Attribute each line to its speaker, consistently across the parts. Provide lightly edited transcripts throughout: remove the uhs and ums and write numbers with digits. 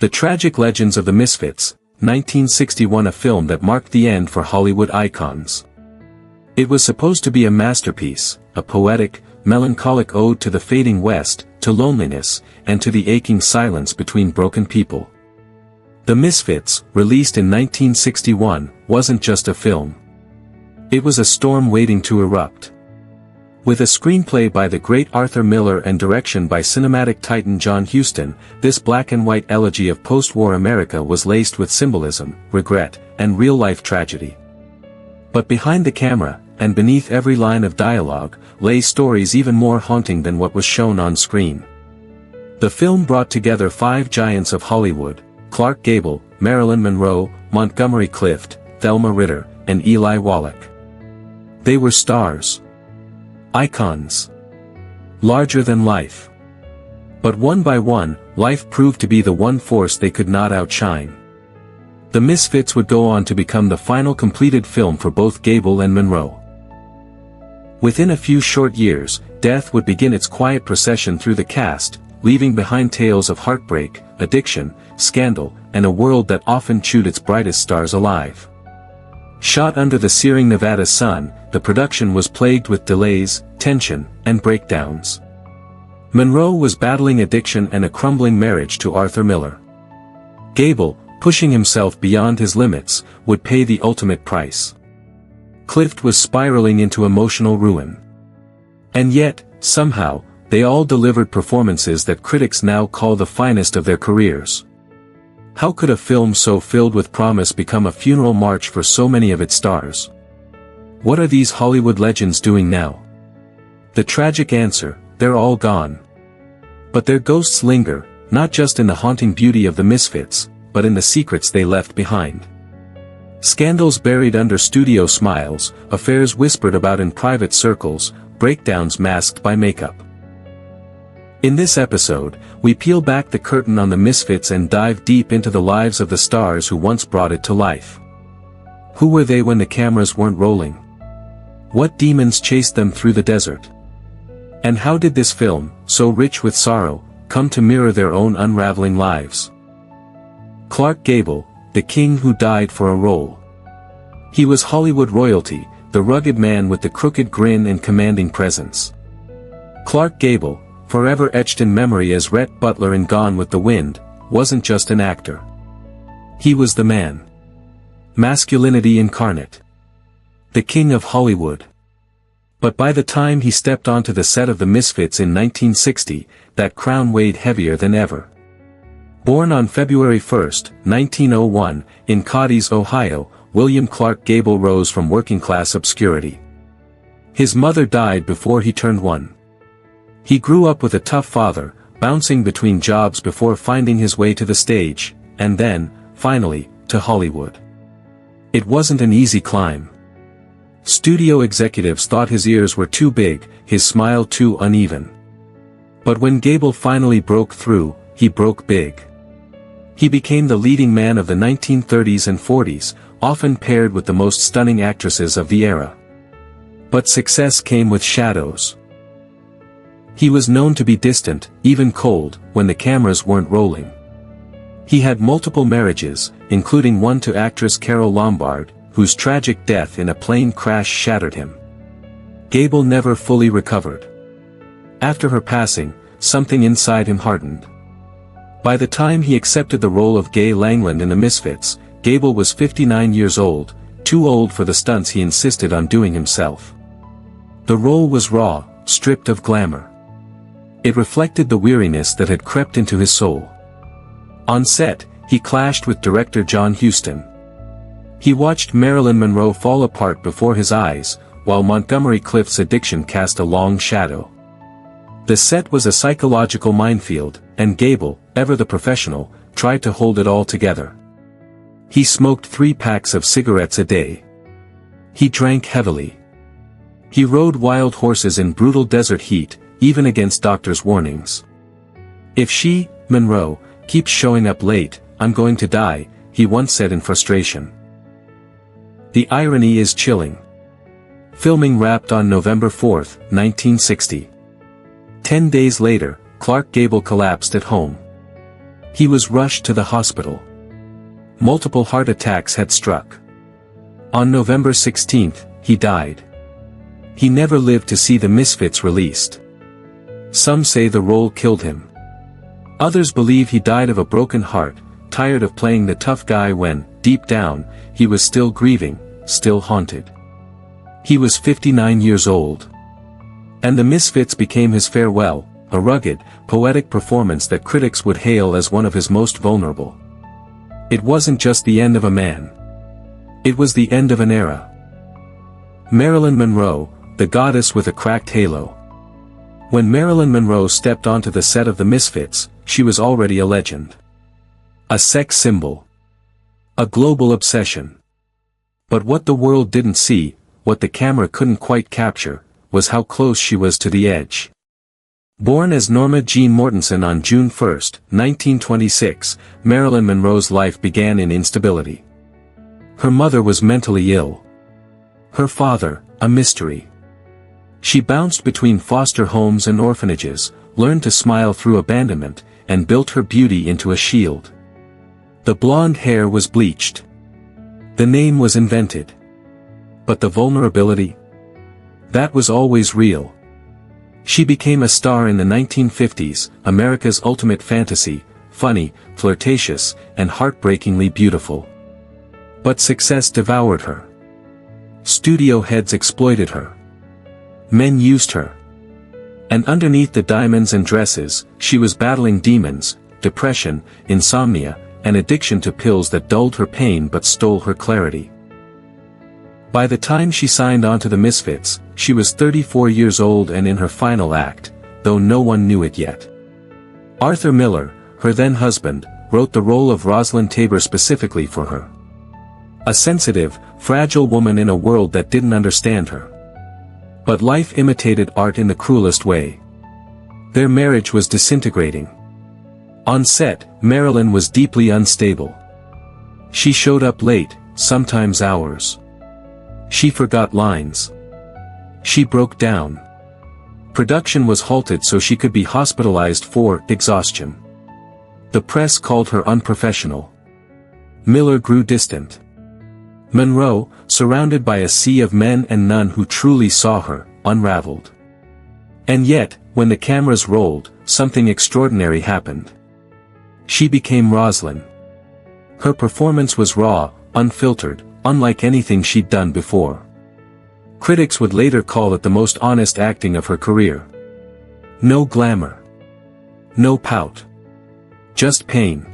Speaker 1: The Tragic Legends of the Misfits, 1961, a film that marked the end for Hollywood icons. It was supposed to be a masterpiece, a poetic, melancholic ode to the fading West, to loneliness, and to the aching silence between broken people. The Misfits, released in 1961, wasn't just a film. It was a storm waiting to erupt. With a screenplay by the great Arthur Miller and direction by cinematic titan John Huston, this black-and-white elegy of post-war America was laced with symbolism, regret, and real-life tragedy. But behind the camera, and beneath every line of dialogue, lay stories even more haunting than what was shown on screen. The film brought together 5 giants of Hollywood: Clark Gable, Marilyn Monroe, Montgomery Clift, Thelma Ritter, and Eli Wallach. They were stars. Icons. Larger than life. But one by one, life proved to be the one force they could not outshine. The Misfits would go on to become the final completed film for both Gable and Monroe. Within a few short years, death would begin its quiet procession through the cast, leaving behind tales of heartbreak, addiction, scandal, and a world that often chewed its brightest stars alive. Shot under the searing Nevada sun, the production was plagued with delays, tension, and breakdowns. Monroe was battling addiction and a crumbling marriage to Arthur Miller. Gable, pushing himself beyond his limits, would pay the ultimate price. Clift was spiraling into emotional ruin. And yet, somehow, they all delivered performances that critics now call the finest of their careers. How could a film so filled with promise become a funeral march for so many of its stars? What are these Hollywood legends doing now? The tragic answer: they're all gone. But their ghosts linger, not just in the haunting beauty of the Misfits, but in the secrets they left behind. Scandals buried under studio smiles, affairs whispered about in private circles, breakdowns masked by makeup. In this episode, we peel back the curtain on the Misfits and dive deep into the lives of the stars who once brought it to life. Who were they when the cameras weren't rolling? What demons chased them through the desert? And how did this film, so rich with sorrow, come to mirror their own unraveling lives? Clark Gable, the king who died for a role. He was Hollywood royalty, the rugged man with the crooked grin and commanding presence. Clark Gable, forever etched in memory as Rhett Butler in Gone with the Wind, wasn't just an actor. He was the man. Masculinity incarnate. The king of Hollywood. But by the time he stepped onto the set of The Misfits in 1960, that crown weighed heavier than ever. Born on February 1, 1901, in Cadiz, Ohio, William Clark Gable rose from working-class obscurity. His mother died before he turned 1. He grew up with a tough father, bouncing between jobs before finding his way to the stage, and then, finally, to Hollywood. It wasn't an easy climb. Studio executives thought his ears were too big, his smile too uneven. But when Gable finally broke through, he broke big. He became the leading man of the 1930s and 40s, often paired with the most stunning actresses of the era. But success came with shadows. He was known to be distant, even cold, when the cameras weren't rolling. He had multiple marriages, including one to actress Carole Lombard, whose tragic death in a plane crash shattered him. Gable never fully recovered. After her passing, something inside him hardened. By the time he accepted the role of Gay Langland in The Misfits, Gable was 59 years old, too old for the stunts he insisted on doing himself. The role was raw, stripped of glamour. It reflected the weariness that had crept into his soul. On set, he clashed with director John Huston. He watched Marilyn Monroe fall apart before his eyes, while Montgomery Clift's addiction cast a long shadow. The set was a psychological minefield, and Gable, ever the professional, tried to hold it all together. He smoked 3 packs of cigarettes a day. He drank heavily. He rode wild horses in brutal desert heat, even against doctors' warnings. "If she, Monroe, keeps showing up late, I'm going to die," he once said in frustration. The irony is chilling. Filming wrapped on November 4, 1960. 10 days later, Clark Gable collapsed at home. He was rushed to the hospital. Multiple heart attacks had struck. On November 16, he died. He never lived to see the Misfits released. Some say the role killed him. Others believe he died of a broken heart, tired of playing the tough guy when, deep down, he was still grieving, still haunted. He was 59 years old. And the Misfits became his farewell, a rugged, poetic performance that critics would hail as one of his most vulnerable. It wasn't just the end of a man. It was the end of an era. Marilyn Monroe, the goddess with a cracked halo. When Marilyn Monroe stepped onto the set of the Misfits, she was already a legend. A sex symbol. A global obsession. But what the world didn't see, what the camera couldn't quite capture, was how close she was to the edge. Born as Norma Jean Mortensen on June 1, 1926, Marilyn Monroe's life began in instability. Her mother was mentally ill. Her father, a mystery. She bounced between foster homes and orphanages, learned to smile through abandonment, and built her beauty into a shield. The blonde hair was bleached. The name was invented. But the vulnerability? That was always real. She became a star in the 1950s, America's ultimate fantasy, funny, flirtatious, and heartbreakingly beautiful. But success devoured her. Studio heads exploited her. Men used her. And underneath the diamonds and dresses, she was battling demons, depression, insomnia, and addiction to pills that dulled her pain but stole her clarity. By the time she signed on to the Misfits, she was 34 years old and in her final act, though no one knew it yet. Arthur Miller, her then husband, wrote the role of Rosalind Tabor specifically for her. A sensitive, fragile woman in a world that didn't understand her. But life imitated art in the cruelest way. Their marriage was disintegrating. On set, Marilyn was deeply unstable. She showed up late, sometimes hours. She forgot lines. She broke down. Production was halted so she could be hospitalized for exhaustion. The press called her unprofessional. Miller grew distant. Monroe, surrounded by a sea of men and none who truly saw her, unraveled. And yet, when the cameras rolled, something extraordinary happened. She became Rosalind. Her performance was raw, unfiltered, unlike anything she'd done before. Critics would later call it the most honest acting of her career. No glamour. No pout. Just pain.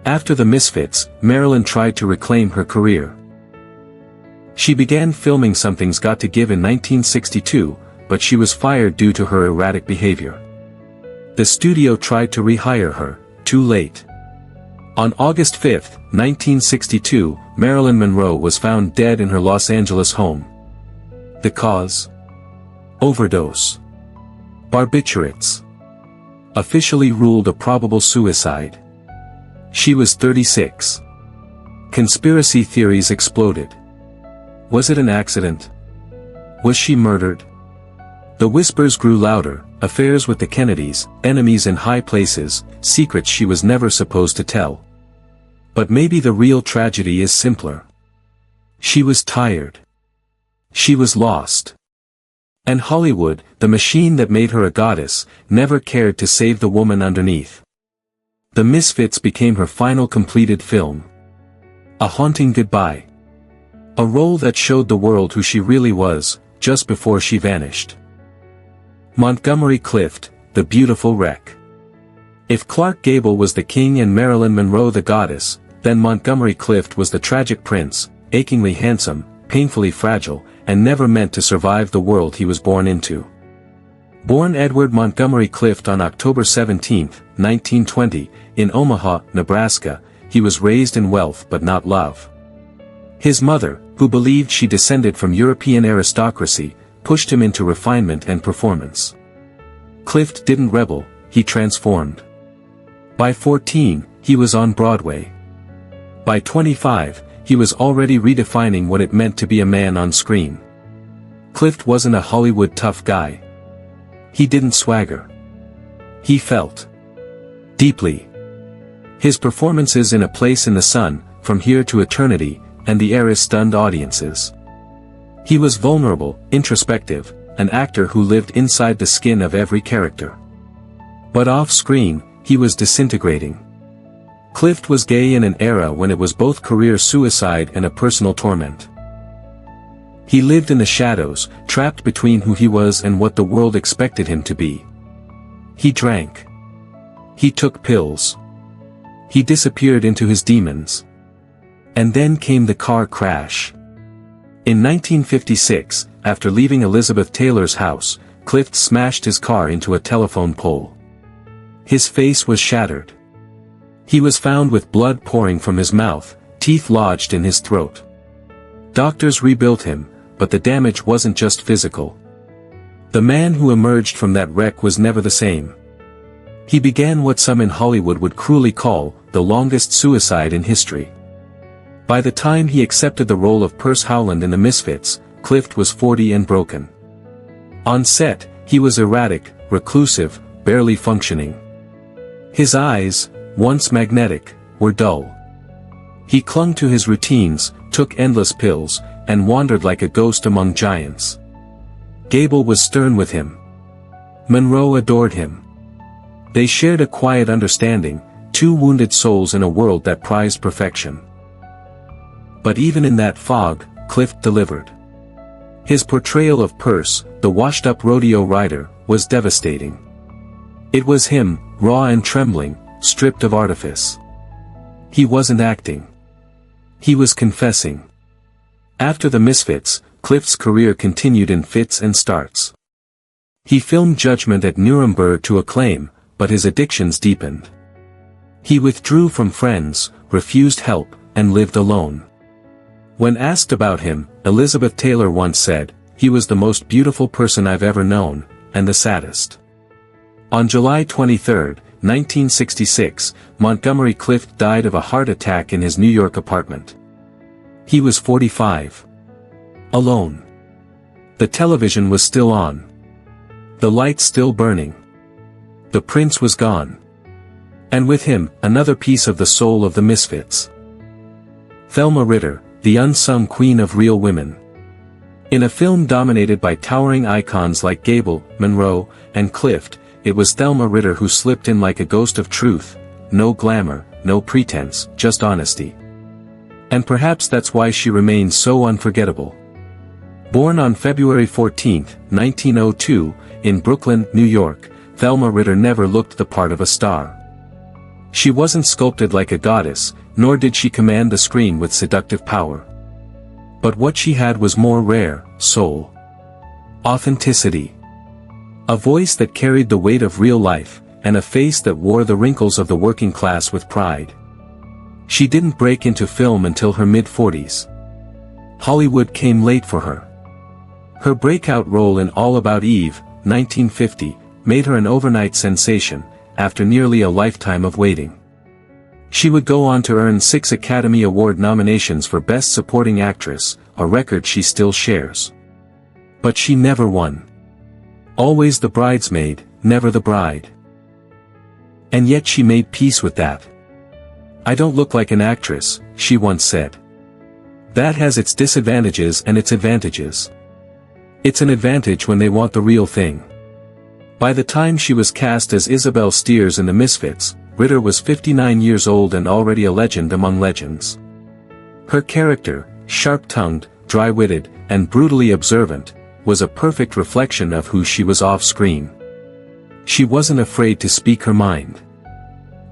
Speaker 1: After the Misfits, Marilyn tried to reclaim her career. She began filming Something's Got to Give in 1962, but she was fired due to her erratic behavior. The studio tried to rehire her, too late. On August 5, 1962, Marilyn Monroe was found dead in her Los Angeles home. The cause? Overdose. Barbiturates. Officially ruled a probable suicide. She was 36. Conspiracy theories exploded. Was it an accident? Was she murdered? The whispers grew louder, affairs with the Kennedys, enemies in high places, secrets she was never supposed to tell. But maybe the real tragedy is simpler. She was tired. She was lost. And Hollywood, the machine that made her a goddess, never cared to save the woman underneath. The Misfits became her final completed film. A haunting goodbye. A role that showed the world who she really was, just before she vanished. Montgomery Clift, the beautiful wreck. If Clark Gable was the king and Marilyn Monroe the goddess, then Montgomery Clift was the tragic prince, achingly handsome, painfully fragile, and never meant to survive the world he was born into. Born Edward Montgomery Clift on October 17, 1920, in Omaha, Nebraska, he was raised in wealth but not love. His mother, who believed she descended from European aristocracy, pushed him into refinement and performance. Clift didn't rebel, he transformed. By 14, he was on Broadway. By 25, he was already redefining what it meant to be a man on screen. Clift wasn't a Hollywood tough guy. He didn't swagger. He felt. Deeply. His performances in A Place in the Sun, From Here to Eternity, and The Heiress stunned audiences. He was vulnerable, introspective, an actor who lived inside the skin of every character. But off-screen, he was disintegrating. Clift was gay in an era when it was both career suicide and a personal torment. He lived in the shadows, trapped between who he was and what the world expected him to be. He drank. He took pills. He disappeared into his demons. And then came the car crash. In 1956, after leaving Elizabeth Taylor's house, Clift smashed his car into a telephone pole. His face was shattered. He was found with blood pouring from his mouth, teeth lodged in his throat. Doctors rebuilt him, but the damage wasn't just physical. The man who emerged from that wreck was never the same. He began what some in Hollywood would cruelly call the longest suicide in history. By the time he accepted the role of Perce Howland in The Misfits, Clift was 40 and broken. On set, he was erratic, reclusive, barely functioning. His eyes, once magnetic, were dull. He clung to his routines, took endless pills, and wandered like a ghost among giants. Gable was stern with him. Monroe adored him. They shared a quiet understanding, two wounded souls in a world that prized perfection. But even in that fog, Clift delivered. His portrayal of Perce, the washed-up rodeo rider, was devastating. It was him, raw and trembling, stripped of artifice. He wasn't acting. He was confessing. After The Misfits, Clift's career continued in fits and starts. He filmed Judgment at Nuremberg to acclaim, but his addictions deepened. He withdrew from friends, refused help, and lived alone. When asked about him, Elizabeth Taylor once said, "He was the most beautiful person I've ever known, and the saddest." On July 23, 1966, Montgomery Clift died of a heart attack in his New York apartment. He was 45. Alone. The television was still on. The lights still burning. The prince was gone. And with him, another piece of the soul of the Misfits. Thelma Ritter, the unsung queen of real women. In a film dominated by towering icons like Gable, Monroe, and Clift, it was Thelma Ritter who slipped in like a ghost of truth, no glamour, no pretense, just honesty. And perhaps that's why she remains so unforgettable. Born on February 14, 1902, in Brooklyn, New York, Thelma Ritter never looked the part of a star. She wasn't sculpted like a goddess, nor did she command the screen with seductive power. But what she had was more rare: soul. Authenticity. A voice that carried the weight of real life, and a face that wore the wrinkles of the working class with pride. She didn't break into film until her mid-40s. Hollywood came late for her. Her breakout role in All About Eve, 1950, made her an overnight sensation, after nearly a lifetime of waiting. She would go on to earn 6 Academy Award nominations for Best Supporting Actress, a record she still shares. But she never won. Always the bridesmaid, never the bride. And yet she made peace with that. "I don't look like an actress," she once said. That has its disadvantages and its advantages. It's an advantage when they want the real thing. By the time she was cast as Isabel Steers in The Misfits, Ritter was 59 years old and already a legend among legends. Her character, sharp-tongued, dry-witted, and brutally observant, was a perfect reflection of who she was off-screen. She wasn't afraid to speak her mind.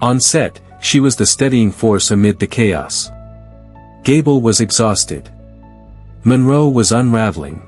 Speaker 1: On set, she was the steadying force amid the chaos. Gable was exhausted. Monroe was unraveling.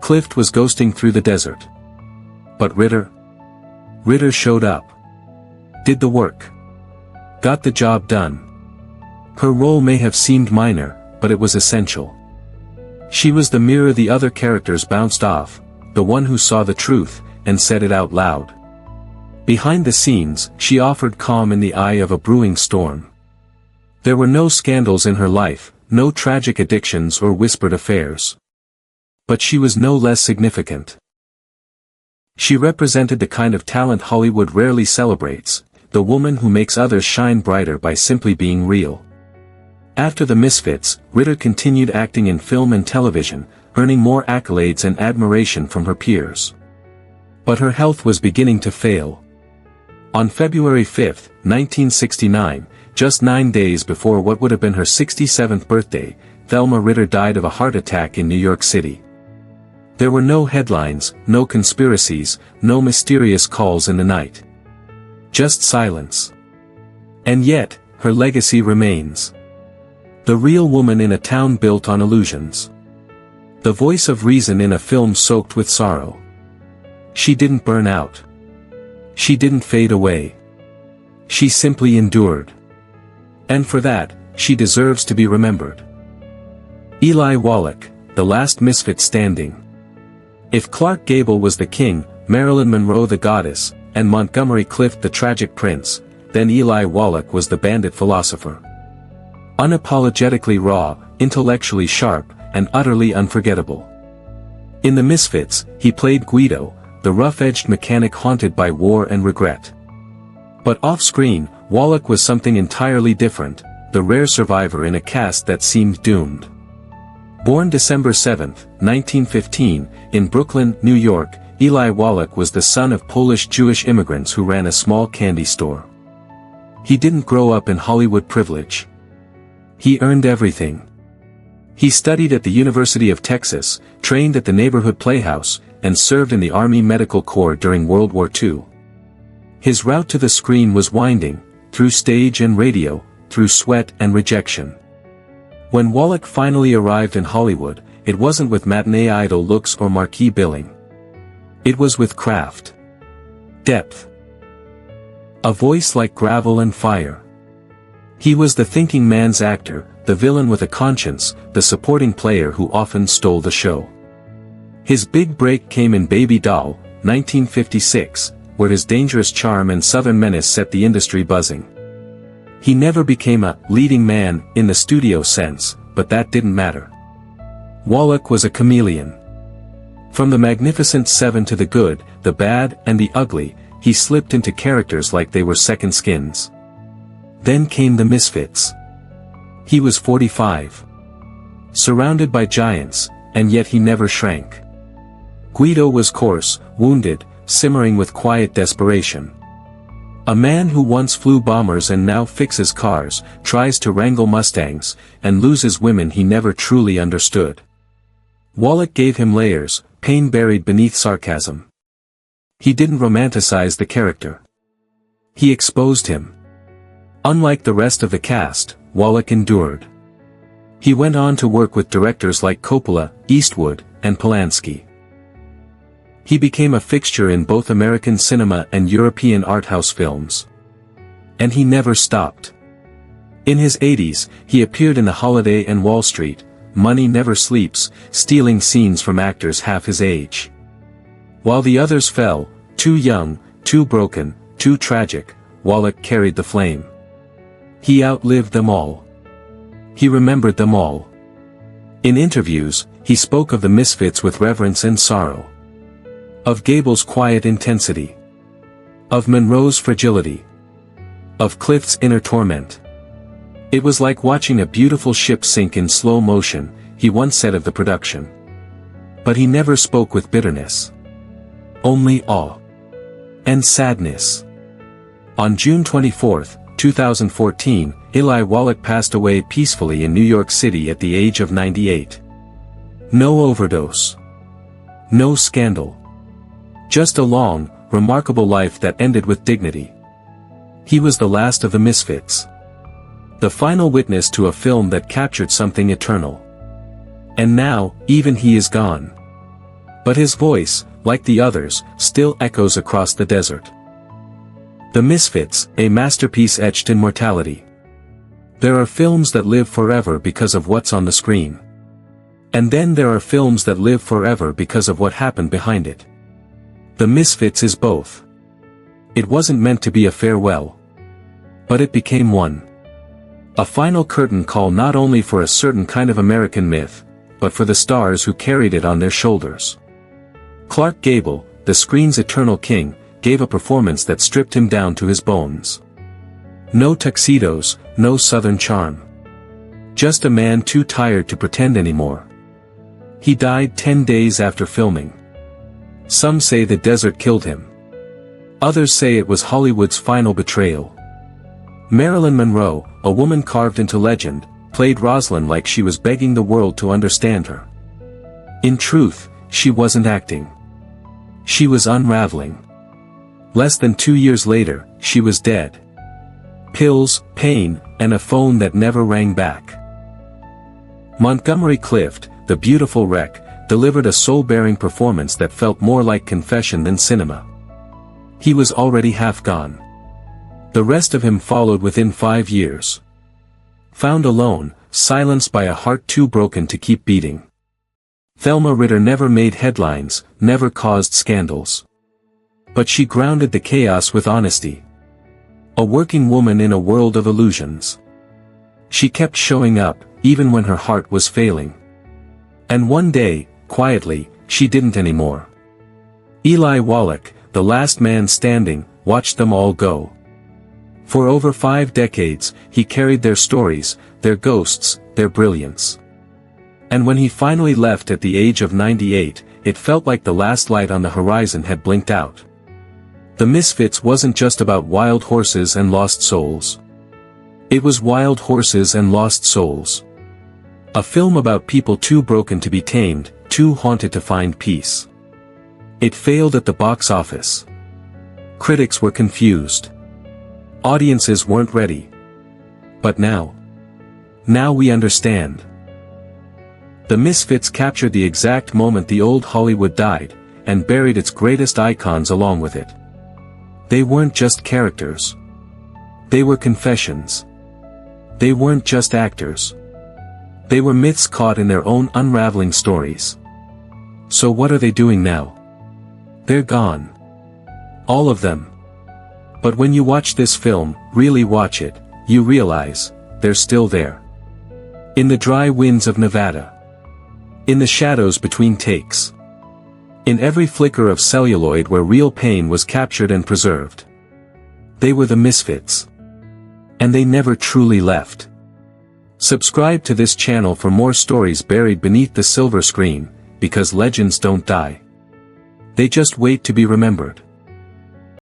Speaker 1: Clift was ghosting through the desert. But Ritter showed up. Did the work. Got the job done. Her role may have seemed minor, but it was essential. She was the mirror the other characters bounced off, the one who saw the truth, and said it out loud. Behind the scenes, she offered calm in the eye of a brewing storm. There were no scandals in her life, no tragic addictions or whispered affairs. But she was no less significant. She represented the kind of talent Hollywood rarely celebrates, the woman who makes others shine brighter by simply being real. After the Misfits, Ritter continued acting in film and television, earning more accolades and admiration from her peers. But her health was beginning to fail. On February 5, 1969, just 9 days before what would have been her 67th birthday, Thelma Ritter died of a heart attack in New York City. There were no headlines, no conspiracies, no mysterious calls in the night. Just silence. And yet, her legacy remains. The real woman in a town built on illusions. The voice of reason in a film soaked with sorrow. She didn't burn out. She didn't fade away. She simply endured. And for that, she deserves to be remembered. Eli Wallach, the last misfit standing. If Clark Gable was the king, Marilyn Monroe the goddess, and Montgomery Clift the tragic prince, then Eli Wallach was the bandit philosopher. Unapologetically raw, intellectually sharp, and utterly unforgettable. In The Misfits, he played Guido, the rough-edged mechanic haunted by war and regret. But off-screen, Wallach was something entirely different, the rare survivor in a cast that seemed doomed. Born December 7, 1915, in Brooklyn, New York, Eli Wallach was the son of Polish-Jewish immigrants who ran a small candy store. He didn't grow up in Hollywood privilege. He earned everything. He studied at the University of Texas, trained at the neighborhood playhouse, and served in the Army Medical Corps during World War II. His route to the screen was winding, through stage and radio, through sweat and rejection. When Wallach finally arrived in Hollywood, it wasn't with matinee idol looks or marquee billing. It was with craft. Depth. A voice like gravel and fire. He was the thinking man's actor, the villain with a conscience, the supporting player who often stole the show. His big break came in Baby Doll, 1956, where his dangerous charm and southern menace set the industry buzzing. He never became a leading man in the studio sense, but that didn't matter. Wallach was a chameleon. From the Magnificent Seven to the good, the bad, and the ugly, he slipped into characters like they were second skins. Then came the Misfits. He was 45. Surrounded by giants, and yet he never shrank. Guido was coarse, wounded, simmering with quiet desperation. A man who once flew bombers and now fixes cars, tries to wrangle Mustangs, and loses women he never truly understood. Wallach gave him layers, pain buried beneath sarcasm. He didn't romanticize the character. He exposed him. Unlike the rest of the cast, Wallach endured. He went on to work with directors like Coppola, Eastwood, and Polanski. He became a fixture in both American cinema and European art house films. And he never stopped. In his 80s, he appeared in The Holiday and Wall Street, Money Never Sleeps, stealing scenes from actors half his age. While the others fell, too young, too broken, too tragic, Wallach carried the flame. He outlived them all. He remembered them all. In interviews, he spoke of the Misfits with reverence and sorrow. Of Gable's quiet intensity. Of Monroe's fragility. Of Clift's inner torment. It was like watching a beautiful ship sink in slow motion, he once said of the production. But he never spoke with bitterness. Only awe. And sadness. On June 24, 2014, Eli Wallach passed away peacefully in New York City at the age of 98. No overdose. No scandal. Just a long, remarkable life that ended with dignity. He was the last of the Misfits. The final witness to a film that captured something eternal. And now, even he is gone. But his voice, like the others, still echoes across the desert. The Misfits, a masterpiece etched in mortality. There are films that live forever because of what's on the screen. And then there are films that live forever because of what happened behind it. The Misfits is both. It wasn't meant to be a farewell. But it became one. A final curtain call not only for a certain kind of American myth, but for the stars who carried it on their shoulders. Clark Gable, the screen's eternal king, gave a performance that stripped him down to his bones. No tuxedos, no southern charm. Just a man too tired to pretend anymore. He died 10 days after filming. Some say the desert killed him. Others say it was Hollywood's final betrayal. Marilyn Monroe, a woman carved into legend, played Rosalind like she was begging the world to understand her. In truth, she wasn't acting. She was unraveling. Less than 2 years later, she was dead. Pills, pain, and a phone that never rang back. Montgomery Clift, the beautiful wreck, delivered a soul-bearing performance that felt more like confession than cinema. He was already half gone. The rest of him followed within 5 years. Found alone, silenced by a heart too broken to keep beating. Thelma Ritter never made headlines, never caused scandals. But she grounded the chaos with honesty. A working woman in a world of illusions. She kept showing up, even when her heart was failing. And one day, quietly, she didn't anymore. Eli Wallach, the last man standing, watched them all go. For over 5 decades, he carried their stories, their ghosts, their brilliance. And when he finally left at the age of 98, it felt like the last light on the horizon had blinked out. The Misfits wasn't just about wild horses and lost souls. It was Wild Horses and Lost Souls. A film about people too broken to be tamed, too haunted to find peace. It failed at the box office. Critics were confused. Audiences weren't ready. But now we understand. The Misfits captured the exact moment the old Hollywood died, and buried its greatest icons along with it. They weren't just characters. They were confessions. They weren't just actors. They were myths caught in their own unraveling stories. So what are they doing now? They're gone. All of them. But when you watch this film, really watch it, you realize, they're still there. In the dry winds of Nevada. In the shadows between takes. In every flicker of celluloid where real pain was captured and preserved. They were the Misfits. And they never truly left. Subscribe to this channel for more stories buried beneath the silver screen, because legends don't die. They just wait to be remembered.